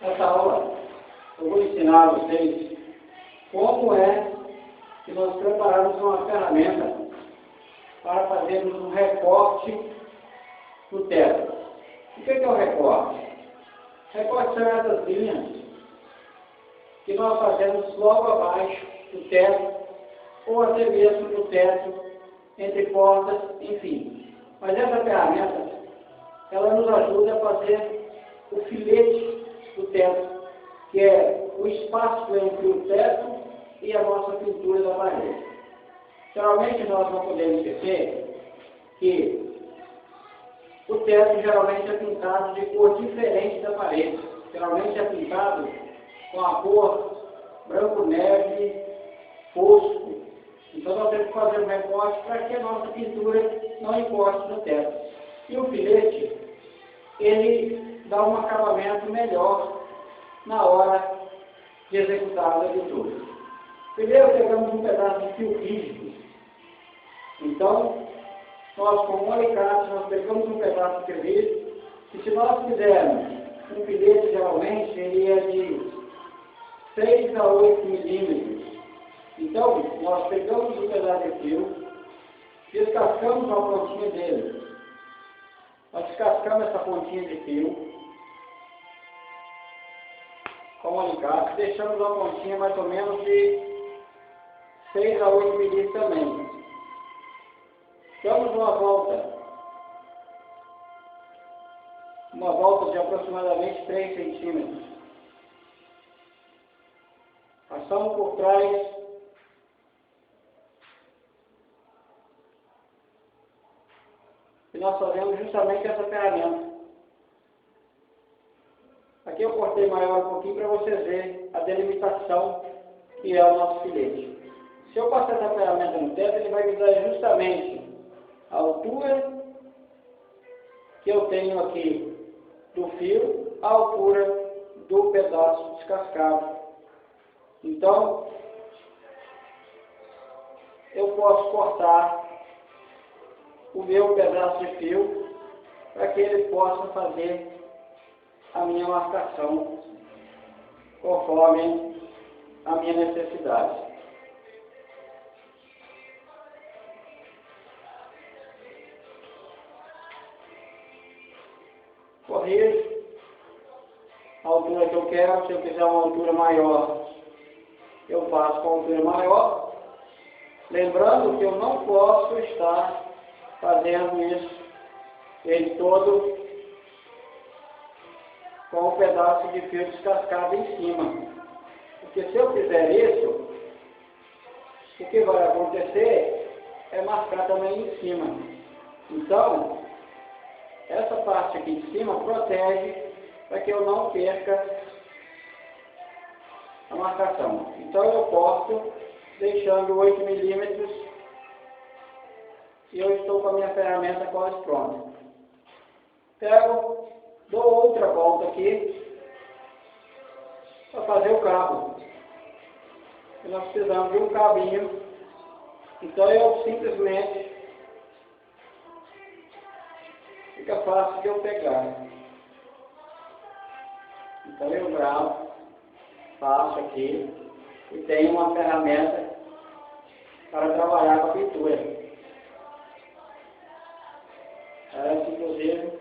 Nessa aula eu vou ensinar a vocês como é que nós preparamos uma ferramenta para fazermos um recorte no teto. O que é o recorte? Recorte são essas linhas que nós fazemos logo abaixo do teto ou até mesmo no teto, entre portas, enfim. Mas essa ferramenta, ela nos ajuda a fazer o filete do teto, que é o espaço entre o teto e a nossa pintura da parede. Geralmente nós não podemos esquecer que o teto geralmente é pintado de cor diferente da parede. Geralmente é pintado com a cor branco neve, fosco. Então nós temos que fazer um recorte para que a nossa pintura não encoste no teto. E o filete, ele dá um acabamento melhor na hora de executar a pintura. Primeiro pegamos um pedaço de fio rígido. Então, nós com um alicate, nós pegamos um pedaço de fio rígido, e se nós fizermos um filete, geralmente, ele é de 6 a 8 milímetros. Então, nós pegamos um pedaço de fio, descascamos uma pontinha dele. Nós descascamos essa pontinha de fio com o alicate, deixamos uma pontinha mais ou menos de 6 a 8 milímetros também. Damos uma volta de aproximadamente 3 centímetros. Passamos por trás e nós fazemos justamente essa ferramenta. Aqui eu cortei maior um pouquinho para vocês verem a delimitação que é o nosso filete. Se eu passar essa ferramenta no teto, ele vai me dar justamente a altura que eu tenho aqui do fio, a altura do pedaço descascado. Então, eu posso cortar o meu pedaço de fio para que ele possa fazer a minha marcação conforme a minha necessidade. Corrigir a altura que eu quero. Se eu quiser uma altura maior, eu faço com a altura maior. Lembrando que eu não posso estar fazendo isso ele todo com um pedaço de fio descascado em cima. Porque se eu fizer isso, o que vai acontecer é marcar também em cima. Então, essa parte aqui de cima protege para que eu não perca a marcação. Então eu corto deixando 8 milímetros e eu estou com a minha ferramenta quase pronta. Pego, dou outra volta aqui para fazer o cabo. E nós precisamos de um cabinho. Então eu simplesmente fica fácil de eu pegar. Então eu gravo, passo aqui e tenho uma ferramenta para trabalhar com a pintura. Parece inclusive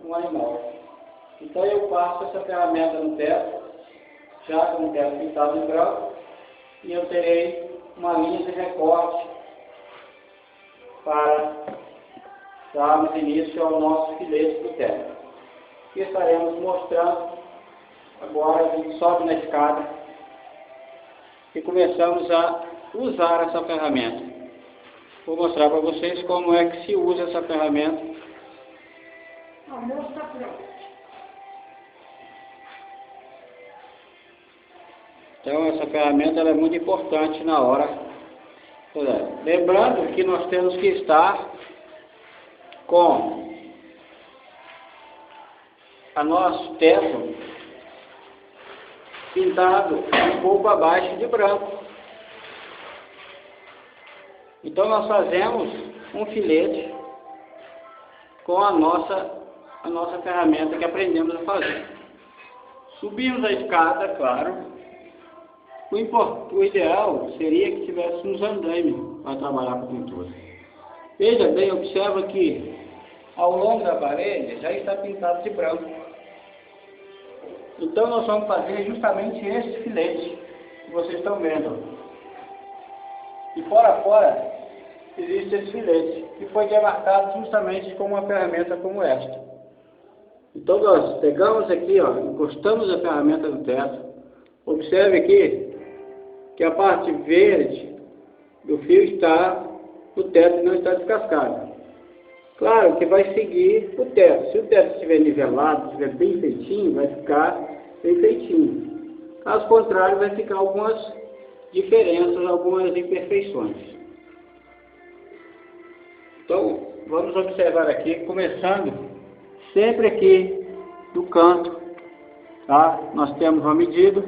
um animal. Então eu passo essa ferramenta no teto, já com o teto pintado em branco, e eu terei uma linha de recorte para darmos início ao nosso filete do teto. E estaremos mostrando agora. A gente sobe na escada e começamos a usar essa ferramenta. Vou mostrar para vocês como é que se usa essa ferramenta. A moça está pronta. Então essa ferramenta ela é muito importante na hora. Lembrando que nós temos que estar com a nosso teto pintado um pouco abaixo de branco. Então nós fazemos um filete com a nossa ferramenta que aprendemos a fazer. Subimos a escada, claro. O ideal seria que tivéssemos andaime para trabalhar com pintura. Veja bem, observa que ao longo da parede já está pintado de branco. Então nós vamos fazer justamente este filete que vocês estão vendo. E fora a fora existe esse filete, que foi demarcado justamente com uma ferramenta como esta. Então nós pegamos aqui, ó, encostamos a ferramenta no teto. Observe aqui que a parte verde do fio está no teto e não está descascado. Claro que vai seguir o teto. Se o teto estiver nivelado, estiver bem feitinho, vai ficar bem feitinho. Caso contrário, vai ficar algumas diferenças, algumas imperfeições. Então, vamos observar aqui, começando sempre aqui do canto, tá? Nós temos uma medida,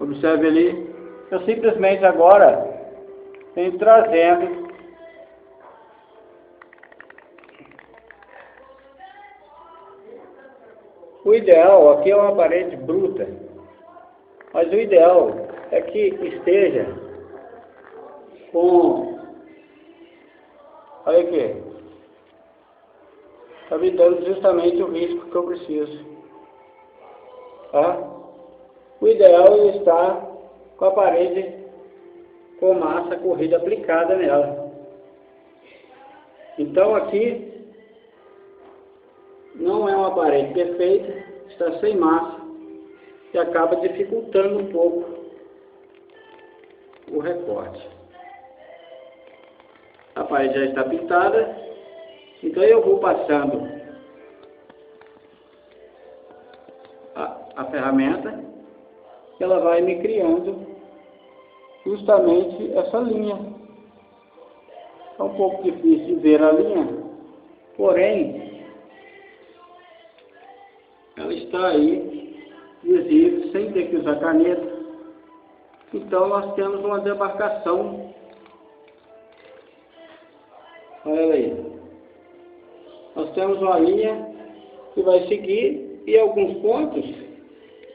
observe ali. Eu simplesmente agora venho trazendo o ideal. Aqui é uma parede bruta, mas o ideal é que esteja com, olha aqui, evitando justamente o risco que eu preciso, tá? O ideal é estar com a parede com massa corrida aplicada nela. Então aqui não é uma parede perfeita, está sem massa e acaba dificultando um pouco o recorte. A parede já está pintada, então eu vou passando a ferramenta, ela vai me criando justamente essa linha. É um pouco difícil de ver a linha, porém ela está aí visível, sem ter que usar caneta. Então nós temos uma demarcação. Olha ela aí. Nós temos uma linha que vai seguir e alguns pontos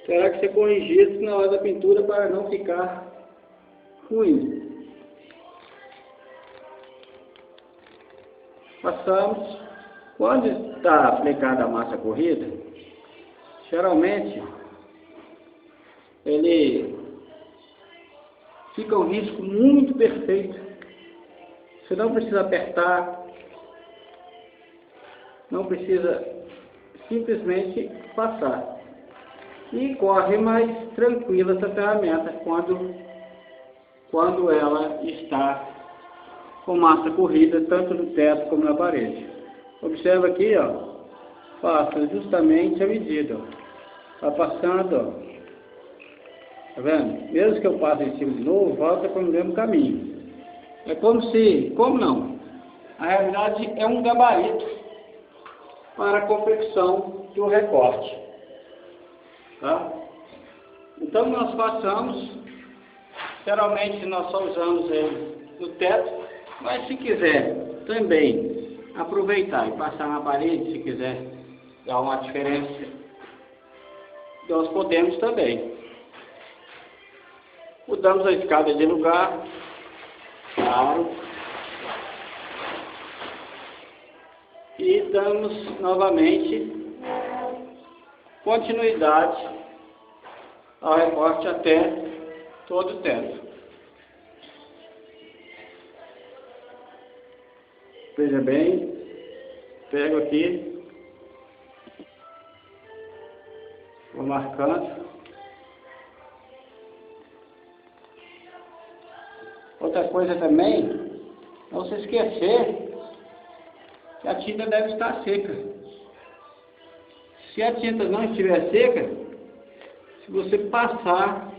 terá que ser corrigidos na hora da pintura para não ficar ruim. Passamos. Quando está aplicada a massa corrida, geralmente ele fica um risco muito perfeito. Você não precisa apertar, não precisa, simplesmente passar. E corre mais tranquila essa ferramenta quando ela está com massa corrida, tanto no teto como na parede. Observa aqui, ó, faço justamente a medida, ó. Tá passando, ó. Tá vendo? Mesmo que eu passe em cima de novo, volta para o mesmo caminho. É como não? A realidade é um gabarito para a confecção do recorte. Tá? Então nós passamos, geralmente nós só usamos ele no teto, mas se quiser também aproveitar e passar na parede, se quiser dar uma diferença, nós podemos também. Mudamos a escada de lugar, claro, e damos novamente continuidade ao recorte até todo o teto. Veja bem, pego aqui, vou marcando. Outra coisa também, não se esquecer que a tinta deve estar seca. Se a tinta não estiver seca, se você passar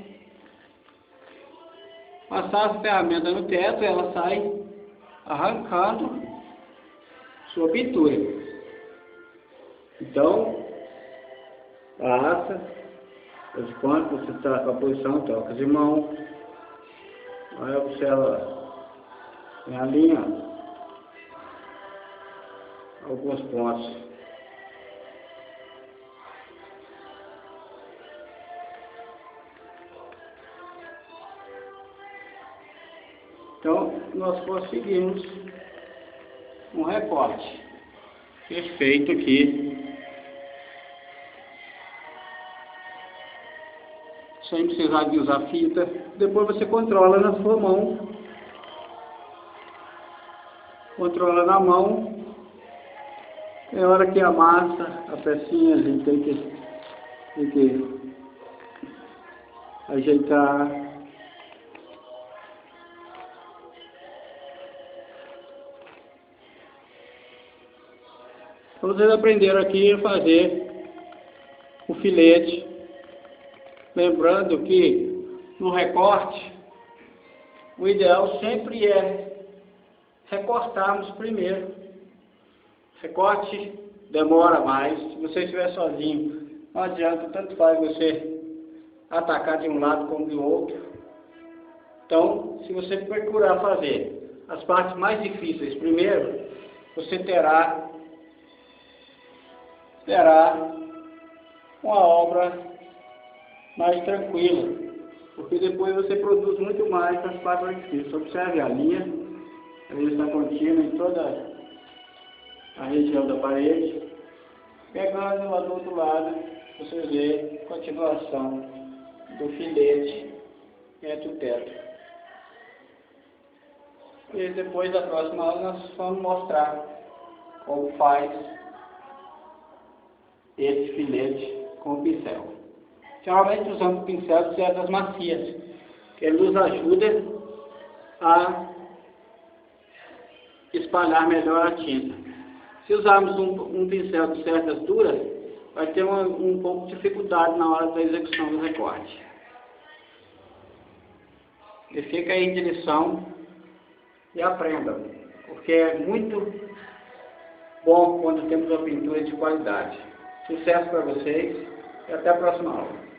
a ferramenta no teto, ela sai arrancando sua pintura. Então, passa, de quando você está com a posição, toca de mão, aí observa, tem a linha, alguns pontos nós conseguimos um recorte perfeito aqui, sem precisar de usar fita. Depois você controla na sua mão, controla na mão. É hora que amassa a pecinha, a gente tem que ajeitar. Então vocês aprenderam aqui a fazer o filete. Lembrando que no recorte, o ideal sempre é recortarmos primeiro. Recorte demora mais. Se você estiver sozinho, não adianta, tanto faz você atacar de um lado como do outro. Então, se você procurar fazer as partes mais difíceis primeiro, você terá uma obra mais tranquila, porque depois você produz muito mais das partes mais difíceis. Observe a linha está contínua em toda a região da parede. Pegando lá do outro lado, você vê a continuação do filete entre o teto. E depois da próxima aula nós vamos mostrar como faz esse filete com o pincel. Geralmente usamos o pincel de cerdas macias, que ele nos ajuda a espalhar melhor a tinta. Se usarmos um pincel de cerdas duras, vai ter um pouco de dificuldade na hora da execução do recorte. E fica aí de lição e aprendam, porque é muito bom quando temos uma pintura de qualidade. Sucesso para vocês e até a próxima aula.